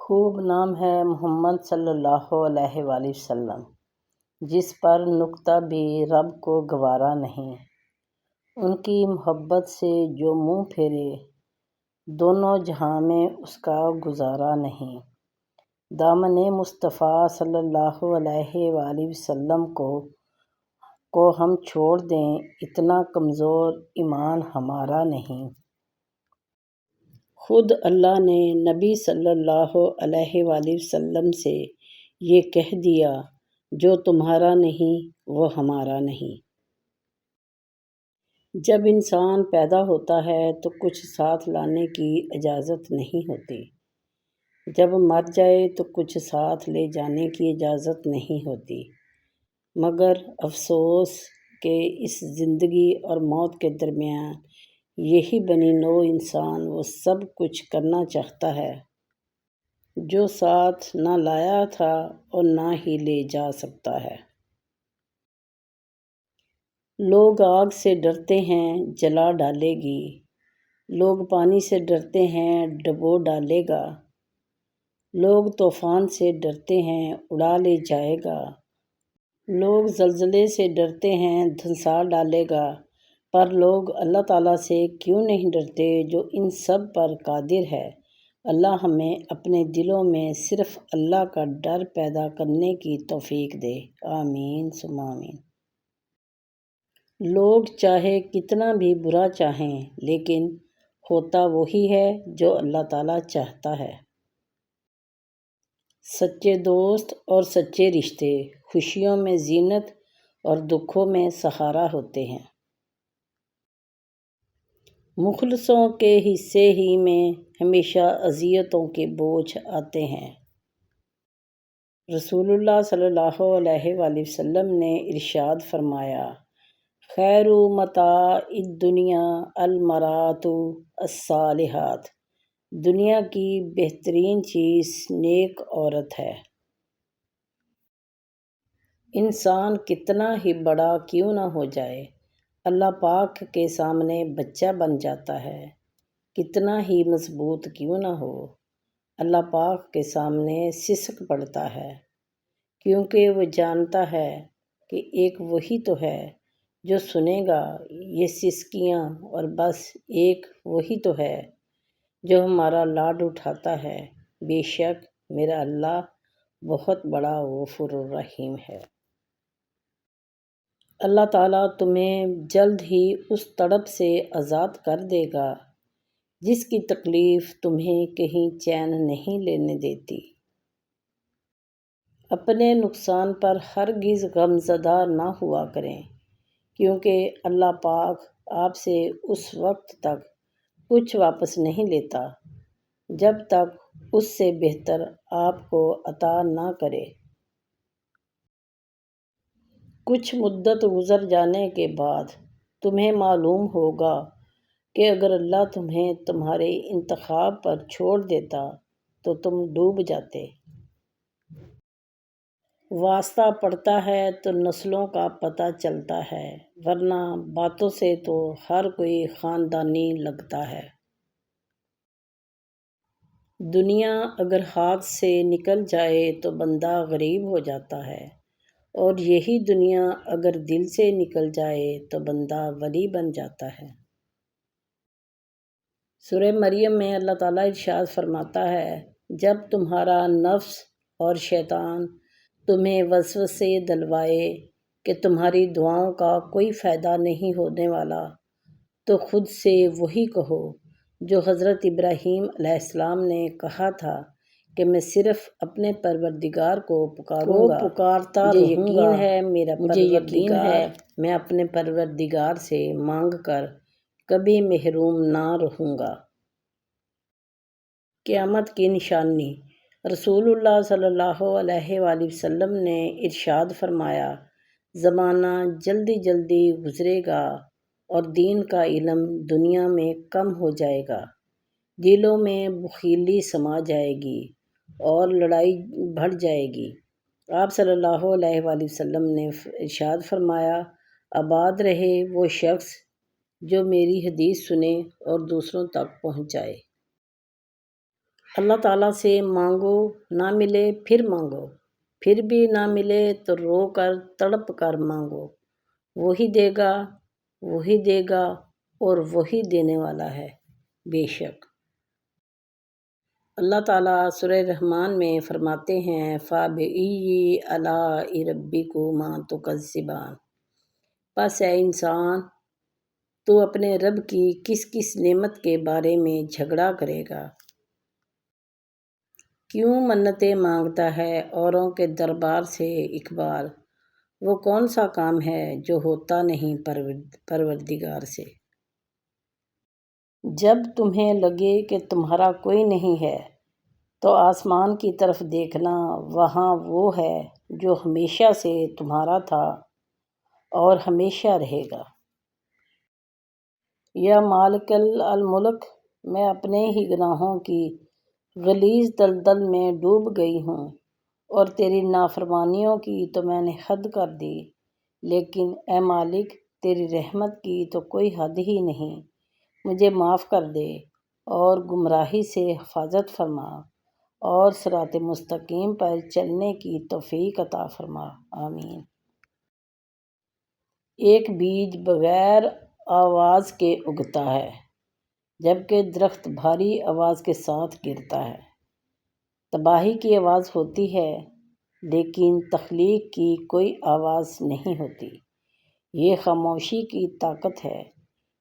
خوب نام ہے محمد صلی اللہ علیہ وآلہ وسلم، جس پر نکتہ بھی رب کو گوارا نہیں۔ ان کی محبت سے جو منہ پھیرے، دونوں جہاں میں اس کا گزارا نہیں۔ دامن مصطفیٰ صلی اللہ علیہ وآلہ وسلم کو ہم چھوڑ دیں، اتنا کمزور ایمان ہمارا نہیں۔ خود اللہ نے نبی صلی اللہ علیہ وآلہ وسلم سے یہ کہہ دیا، جو تمہارا نہیں وہ ہمارا نہیں۔ جب انسان پیدا ہوتا ہے تو کچھ ساتھ لانے کی اجازت نہیں ہوتی، جب مر جائے تو کچھ ساتھ لے جانے کی اجازت نہیں ہوتی، مگر افسوس کہ اس زندگی اور موت کے درمیان یہی بنی نوع انسان وہ سب کچھ کرنا چاہتا ہے جو ساتھ نہ لایا تھا اور نہ ہی لے جا سکتا ہے۔ لوگ آگ سے ڈرتے ہیں جلا ڈالے گی، لوگ پانی سے ڈرتے ہیں ڈبو ڈالے گا، لوگ طوفان سے ڈرتے ہیں اڑا لے جائے گا، لوگ زلزلے سے ڈرتے ہیں دھنسا ڈالے گا، پر لوگ اللہ تعالیٰ سے کیوں نہیں ڈرتے جو ان سب پر قادر ہے۔ اللہ ہمیں اپنے دلوں میں صرف اللہ کا ڈر پیدا کرنے کی توفیق دے، آمین ثم آمین۔ لوگ چاہے کتنا بھی برا چاہیں، لیکن ہوتا وہی ہے جو اللہ تعالیٰ چاہتا ہے۔ سچے دوست اور سچے رشتے خوشیوں میں زینت اور دکھوں میں سہارا ہوتے ہیں۔ مخلصوں کے حصے ہی میں ہمیشہ اذیتوں کے بوجھ آتے ہیں۔ رسول اللہ صلی اللہ علیہ وآلہ وسلم نے ارشاد فرمایا، خیر متاع الدنیا المرأۃ الصالحۃ، دنیا کی بہترین چیز نیک عورت ہے۔ انسان کتنا ہی بڑا کیوں نہ ہو جائے، اللہ پاک کے سامنے بچہ بن جاتا ہے۔ کتنا ہی مضبوط کیوں نہ ہو، اللہ پاک کے سامنے سسک پڑتا ہے، کیونکہ وہ جانتا ہے کہ ایک وہی تو ہے جو سنے گا یہ سسکیاں، اور بس ایک وہی تو ہے جو ہمارا لاڈ اٹھاتا ہے۔ بے شک میرا اللہ بہت بڑا غفور الرحیم ہے۔ اللہ تعالیٰ تمہیں جلد ہی اس تڑپ سے آزاد کر دے گا جس کی تکلیف تمہیں کہیں چین نہیں لینے دیتی۔ اپنے نقصان پر ہرگز غمزدہ نہ ہوا کریں، کیونکہ اللہ پاک آپ سے اس وقت تک کچھ واپس نہیں لیتا جب تک اس سے بہتر آپ کو عطا نہ کرے۔ کچھ مدت گزر جانے کے بعد تمہیں معلوم ہوگا کہ اگر اللہ تمہیں تمہارے انتخاب پر چھوڑ دیتا تو تم ڈوب جاتے۔ واسطہ پڑتا ہے تو نسلوں کا پتہ چلتا ہے، ورنہ باتوں سے تو ہر کوئی خاندانی لگتا ہے۔ دنیا اگر ہاتھ سے نکل جائے تو بندہ غریب ہو جاتا ہے، اور یہی دنیا اگر دل سے نکل جائے تو بندہ ولی بن جاتا ہے۔ سورہ مریم میں اللہ تعالیٰ ارشاد فرماتا ہے، جب تمہارا نفس اور شیطان تمہیں وسوسے دلوائے کہ تمہاری دعاؤں کا کوئی فائدہ نہیں ہونے والا، تو خود سے وہی کہو جو حضرت ابراہیم علیہ السلام نے کہا تھا کہ میں صرف اپنے پروردگار کو پکاروں گا، پکارتا رہوں گا، مجھے یقین ہے میں اپنے پروردگار سے مانگ کر کبھی محروم نہ رہوں گا۔ قیامت کی نشانی۔ رسول اللہ صلی اللہ علیہ وآلہ وسلم نے ارشاد فرمایا، زمانہ جلدی جلدی گزرے گا اور دین کا علم دنیا میں کم ہو جائے گا، دلوں میں بخیلی سما جائے گی اور لڑائی بڑھ جائے گی۔ آپ صلی اللہ علیہ وآلہ وسلم نے ارشاد فرمایا، آباد رہے وہ شخص جو میری حدیث سنے اور دوسروں تک پہنچائے۔ اللہ تعالیٰ سے مانگو، نہ ملے پھر مانگو، پھر بھی نہ ملے تو رو کر تڑپ کر مانگو، وہی دے گا اور وہی دینے والا ہے بے شک۔ اللہ تعالیٰ سورہ رحمان میں فرماتے ہیں فَبِأَيِّ آلَاءِ رَبِّكُمَا تُكَذِّبَانِ، پس اے انسان تو اپنے رب کی کس کس نعمت کے بارے میں جھگڑا کرے گا؟ کیوں منتیں مانگتا ہے اوروں کے دربار سے اقبال، وہ کون سا کام ہے جو ہوتا نہیں پروردگار سے؟ جب تمہیں لگے کہ تمہارا کوئی نہیں ہے تو آسمان کی طرف دیکھنا، وہاں وہ ہے جو ہمیشہ سے تمہارا تھا اور ہمیشہ رہے گا۔ یا مالک الملک، میں اپنے ہی گناہوں کی غلیظ دلدل میں ڈوب گئی ہوں، اور تیری نافرمانیوں کی تو میں نے حد کر دی، لیکن اے مالک تیری رحمت کی تو کوئی حد ہی نہیں، مجھے معاف کر دے اور گمراہی سے حفاظت فرما اور صراط مستقیم پر چلنے کی توفیق عطا فرما، آمین۔ ایک بیج بغیر آواز کے اگتا ہے، جبکہ درخت بھاری آواز کے ساتھ گرتا ہے۔ تباہی کی آواز ہوتی ہے، لیکن تخلیق کی کوئی آواز نہیں ہوتی۔ یہ خاموشی کی طاقت ہے،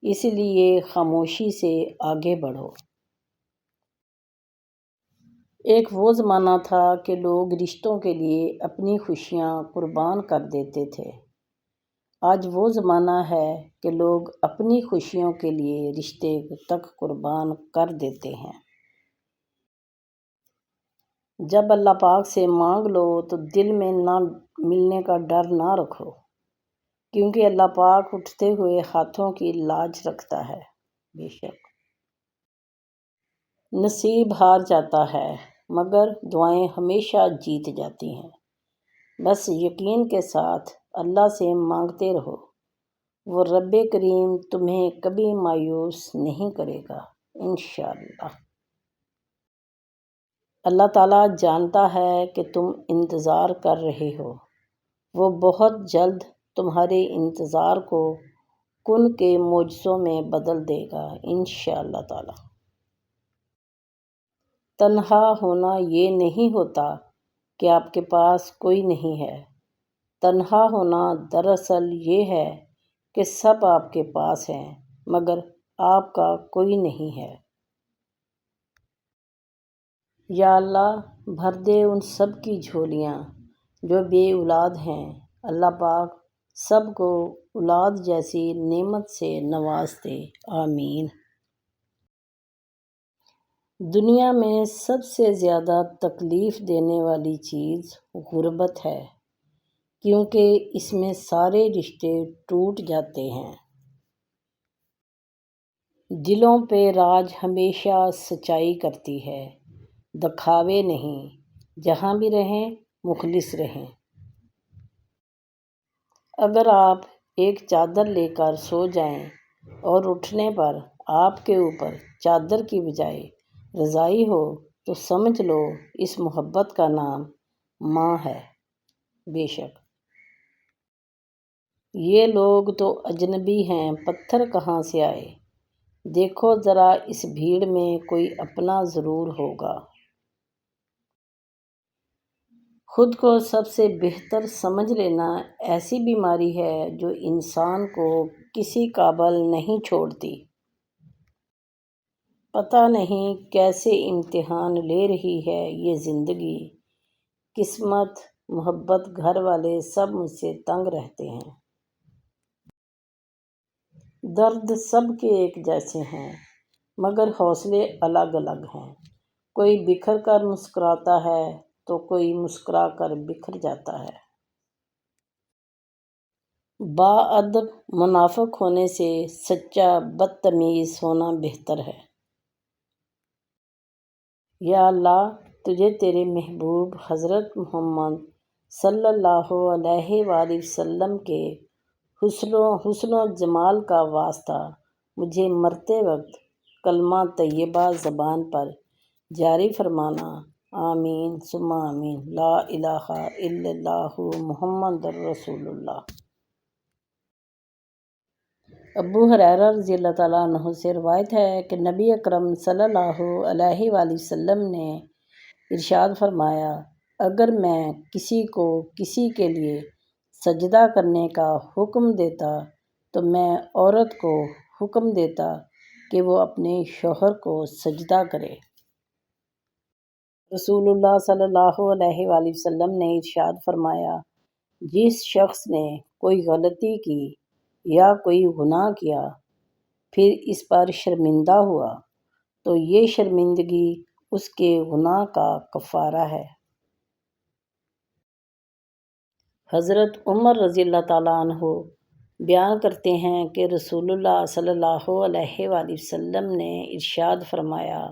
اس لیے خاموشی سے آگے بڑھو۔ ایک وہ زمانہ تھا کہ لوگ رشتوں کے لیے اپنی خوشیاں قربان کر دیتے تھے۔ آج وہ زمانہ ہے کہ لوگ اپنی خوشیوں کے لیے رشتے تک قربان کر دیتے ہیں۔ جب اللہ پاک سے مانگ لو تو دل میں نہ ملنے کا ڈر نہ رکھو، کیونکہ اللہ پاک اٹھتے ہوئے ہاتھوں کی لاج رکھتا ہے، بے شک۔ نصیب ہار جاتا ہے مگر دعائیں ہمیشہ جیت جاتی ہیں۔ بس یقین کے ساتھ اللہ سے مانگتے رہو، وہ رب کریم تمہیں کبھی مایوس نہیں کرے گا، انشاءاللہ۔ اللہ تعالیٰ جانتا ہے کہ تم انتظار کر رہے ہو، وہ بہت جلد تمہارے انتظار کو کن کے معجزوں میں بدل دے گا، انشاءاللہ تعالیٰ۔ تنہا ہونا یہ نہیں ہوتا کہ آپ کے پاس کوئی نہیں ہے، تنہا ہونا دراصل یہ ہے کہ سب آپ کے پاس ہیں مگر آپ کا کوئی نہیں ہے۔ یا اللہ بھر دے ان سب کی جھولیاں جو بے اولاد ہیں، اللہ پاک سب کو اولاد جیسی نعمت سے نواز دے، آمین۔ دنیا میں سب سے زیادہ تکلیف دینے والی چیز غربت ہے، کیونکہ اس میں سارے رشتے ٹوٹ جاتے ہیں۔ دلوں پہ راج ہمیشہ سچائی کرتی ہے، دکھاوے نہیں، جہاں بھی رہیں مخلص رہیں۔ اگر آپ ایک چادر لے کر سو جائیں اور اٹھنے پر آپ کے اوپر چادر کی بجائے رضائی ہو تو سمجھ لو اس محبت کا نام ماں ہے، بے شک۔ یہ لوگ تو اجنبی ہیں، پتھر کہاں سے آئے، دیکھو ذرا اس بھیڑ میں کوئی اپنا ضرور ہوگا۔ خود کو سب سے بہتر سمجھ لینا ایسی بیماری ہے جو انسان کو کسی قابل نہیں چھوڑتی۔ پتہ نہیں کیسے امتحان لے رہی ہے یہ زندگی، قسمت، محبت، گھر والے سب مجھ سے تنگ رہتے ہیں۔ درد سب کے ایک جیسے ہیں مگر حوصلے الگ الگ ہیں، کوئی بکھر کر مسکراتا ہے تو کوئی مسکرا کر بکھر جاتا ہے۔ باادب منافق ہونے سے سچا بدتمیز ہونا بہتر ہے۔ یا اللہ تجھے تیرے محبوب حضرت محمد صلی اللہ علیہ وآلہ وسلم کے حسن و جمال کا واسطہ، مجھے مرتے وقت کلمہ طیبہ زبان پر جاری فرمانا۔ آمین ثم آمین۔ لا الہ الا اللہ محمد رسول اللہ۔ ابو ہریرہ رضی اللہ تعالیٰ عنہ سے روایت ہے کہ نبی اکرم صلی اللہ علیہ وآلہ وسلم نے ارشاد فرمایا، اگر میں کسی کو کسی کے لیے سجدہ کرنے کا حکم دیتا تو میں عورت کو حکم دیتا کہ وہ اپنے شوہر کو سجدہ کرے۔ رسول اللہ صلی اللہ علیہ وآلہ وسلم نے ارشاد فرمایا، جس شخص نے کوئی غلطی کی یا کوئی گناہ کیا پھر اس پر شرمندہ ہوا تو یہ شرمندگی اس کے گناہ کا کفارہ ہے۔ حضرت عمر رضی اللہ تعالیٰ عنہ بیان کرتے ہیں کہ رسول اللہ صلی اللہ علیہ وآلہ وسلم نے ارشاد فرمایا،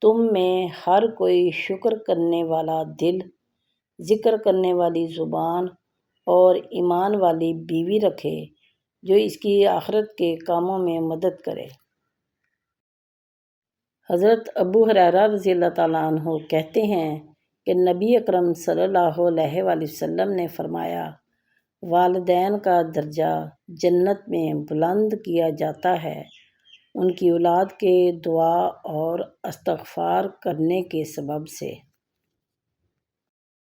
تم میں ہر کوئی شکر کرنے والا دل، ذکر کرنے والی زبان اور ایمان والی بیوی رکھے جو اس کی آخرت کے کاموں میں مدد کرے۔ حضرت ابو ہریرہ رضی اللہ تعالیٰ عنہ کہتے ہیں کہ نبی اکرم صلی اللہ علیہ وآلہ وسلم نے فرمایا، والدین کا درجہ جنت میں بلند کیا جاتا ہے ان کی اولاد کے دعا اور استغفار کرنے کے سبب سے۔